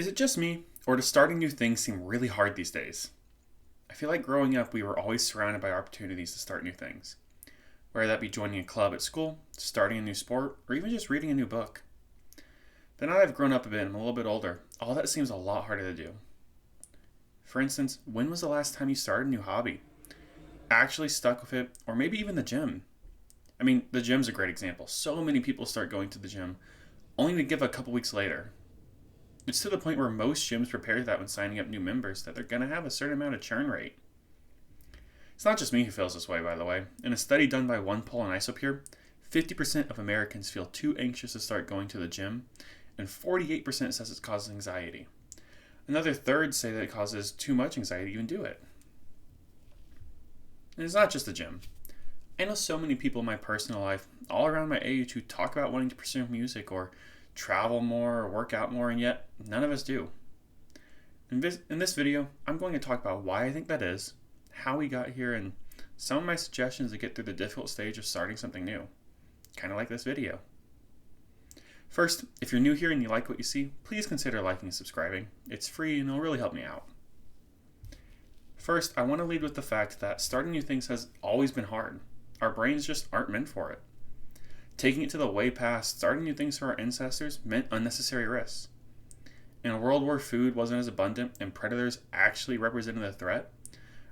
Is it just me, or does starting new things seem really hard these days? I feel like growing up, we were always surrounded by opportunities to start new things, whether that be joining a club at school, starting a new sport, or even just reading a new book. But now that I've grown up a bit and I'm a little bit older, all that seems a lot harder to do. For instance, when was the last time you started a new hobby? Actually stuck with it, or maybe even the gym? I mean, the gym's a great example. So many people start going to the gym only to give a couple weeks later. It's to the point where most gyms prepare that when signing up new members that they're going to have a certain amount of churn rate. It's not just me who feels this way, by the way. In a study done by OnePoll and Isopure, 50% of Americans feel too anxious to start going to the gym, and 48% says it causes anxiety. Another third say that it causes too much anxiety to even do it. And it's not just the gym. I know so many people in my personal life, all around my age, who talk about wanting to pursue music or travel more or work out more, and yet none of us do. In this video, I'm going to talk about why I think that is, how we got here, and some of my suggestions to get through the difficult stage of starting something new. Kind of like this video. First, if you're new here and you like what you see, please consider liking and subscribing. It's free and it'll really help me out. First, I want to lead with the fact that starting new things has always been hard. Our brains just aren't meant for it. Taking it to the way past, starting new things for our ancestors meant unnecessary risks. In a world where food wasn't as abundant and predators actually represented a threat,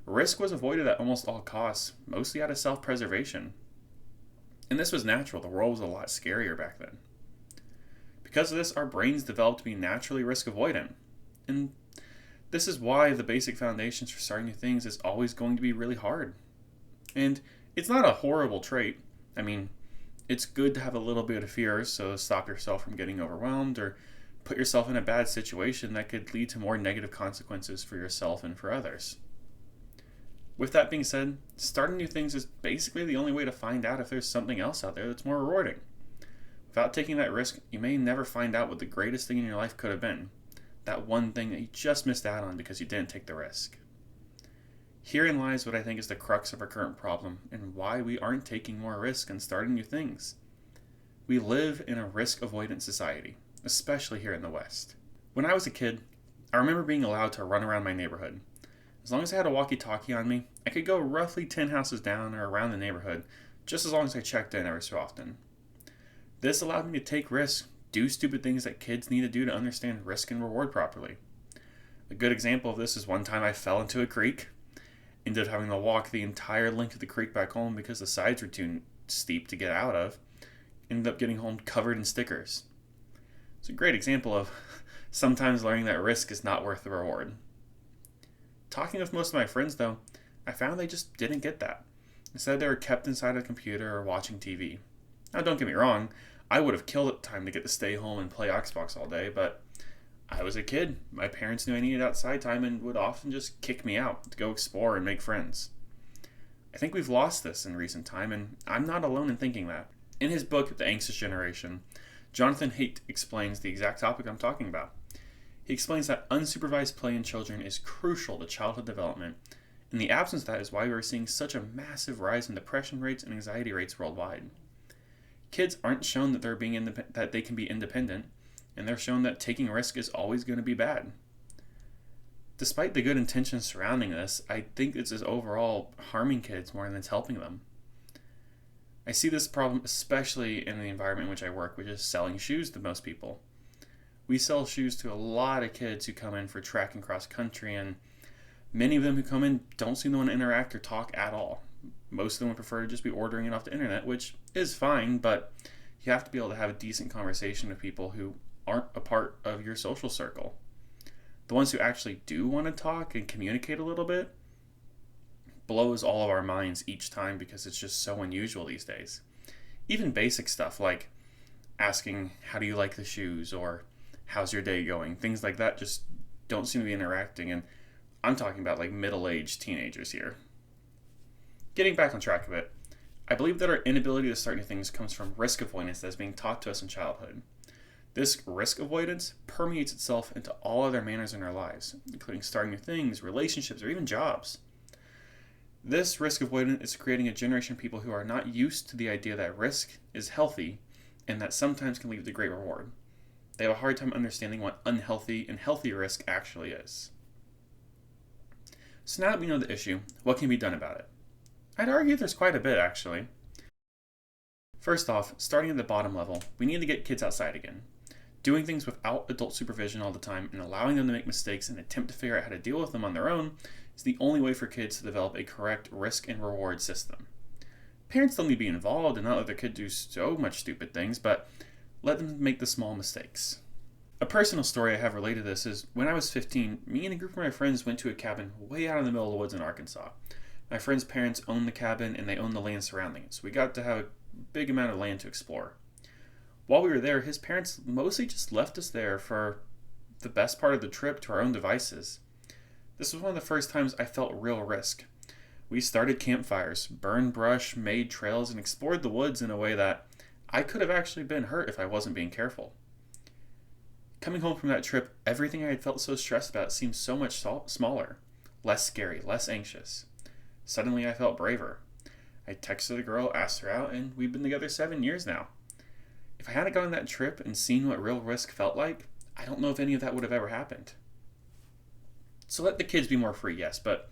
risk was avoided at almost all costs, mostly out of self-preservation. And this was natural. The world was a lot scarier back then. Because of this, our brains developed to be naturally risk avoidant. And this is why the basic foundations for starting new things is always going to be really hard. And it's not a horrible trait. I mean, it's good to have a little bit of fear so stop yourself from getting overwhelmed or put yourself in a bad situation that could lead to more negative consequences for yourself and for others. With that being said, starting new things is basically the only way to find out if there's something else out there that's more rewarding. Without taking that risk, you may never find out what the greatest thing in your life could have been. That one thing that you just missed out on because you didn't take the risk. Herein lies what I think is the crux of our current problem and why we aren't taking more risk and starting new things. We live in a risk avoidant society, especially here in the West. When I was a kid, I remember being allowed to run around my neighborhood. As long as I had a walkie-talkie on me, I could go roughly 10 houses down or around the neighborhood, just as long as I checked in every so often. This allowed me to take risks, do stupid things that kids need to do to understand risk and reward properly. A good example of this is one time I fell into a creek, ended up having to walk the entire length of the creek back home because the sides were too steep to get out of, ended up getting home covered in stickers. It's a great example of sometimes learning that risk is not worth the reward. Talking with most of my friends though, I found they just didn't get that. Instead, they were kept inside a computer or watching TV. Now don't get me wrong, I would have killed at the time to get to stay home and play Xbox all day, but I was a kid. My parents knew I needed outside time and would often just kick me out to go explore and make friends. I think we've lost this in recent time, and I'm not alone in thinking that. In his book, The Anxious Generation, Jonathan Haidt explains the exact topic I'm talking about. He explains that unsupervised play in children is crucial to childhood development, and the absence of that is why we're seeing such a massive rise in depression rates and anxiety rates worldwide. Kids aren't shown that that they can be independent, and they're shown that taking risk is always going to be bad. Despite the good intentions surrounding this, I think this is overall harming kids more than it's helping them. I see this problem especially in the environment in which I work, which is selling shoes to most people. We sell shoes to a lot of kids who come in for track and cross country, and many of them who come in don't seem to want to interact or talk at all. Most of them would prefer to just be ordering it off the internet, which is fine, but you have to be able to have a decent conversation with people who aren't a part of your social circle. The ones who actually do want to talk and communicate a little bit blows all of our minds each time because it's just so unusual these days. Even basic stuff like asking, how do you like the shoes, or how's your day going? Things like that just don't seem to be interacting, and I'm talking about like middle-aged teenagers here. Getting back on track a bit, I believe that our inability to start new things comes from risk avoidance that is being taught to us in childhood. This risk avoidance permeates itself into all other manners in our lives, including starting new things, relationships, or even jobs. This risk avoidance is creating a generation of people who are not used to the idea that risk is healthy and that sometimes can lead to great reward. They have a hard time understanding what unhealthy and healthy risk actually is. So now that we know the issue, what can be done about it? I'd argue there's quite a bit, actually. First off, starting at the bottom level, we need to get kids outside again. Doing things without adult supervision all the time and allowing them to make mistakes and attempt to figure out how to deal with them on their own is the only way for kids to develop a correct risk and reward system. Parents still need to be involved and not let their kid do so much stupid things, but let them make the small mistakes. A personal story I have related to this is when I was 15, me and a group of my friends went to a cabin way out in the middle of the woods in Arkansas. My friend's parents owned the cabin and they owned the land surrounding it, so we got to have a big amount of land to explore. While we were there, his parents mostly just left us there for the best part of the trip to our own devices. This was one of the first times I felt real risk. We started campfires, burned brush, made trails, and explored the woods in a way that I could have actually been hurt if I wasn't being careful. Coming home from that trip, everything I had felt so stressed about seemed so much smaller, less scary, less anxious. Suddenly I felt braver. I texted a girl, asked her out, and we've been together 7 years now. If I hadn't gone on that trip and seen what real risk felt like, I don't know if any of that would have ever happened. So let the kids be more free, yes, but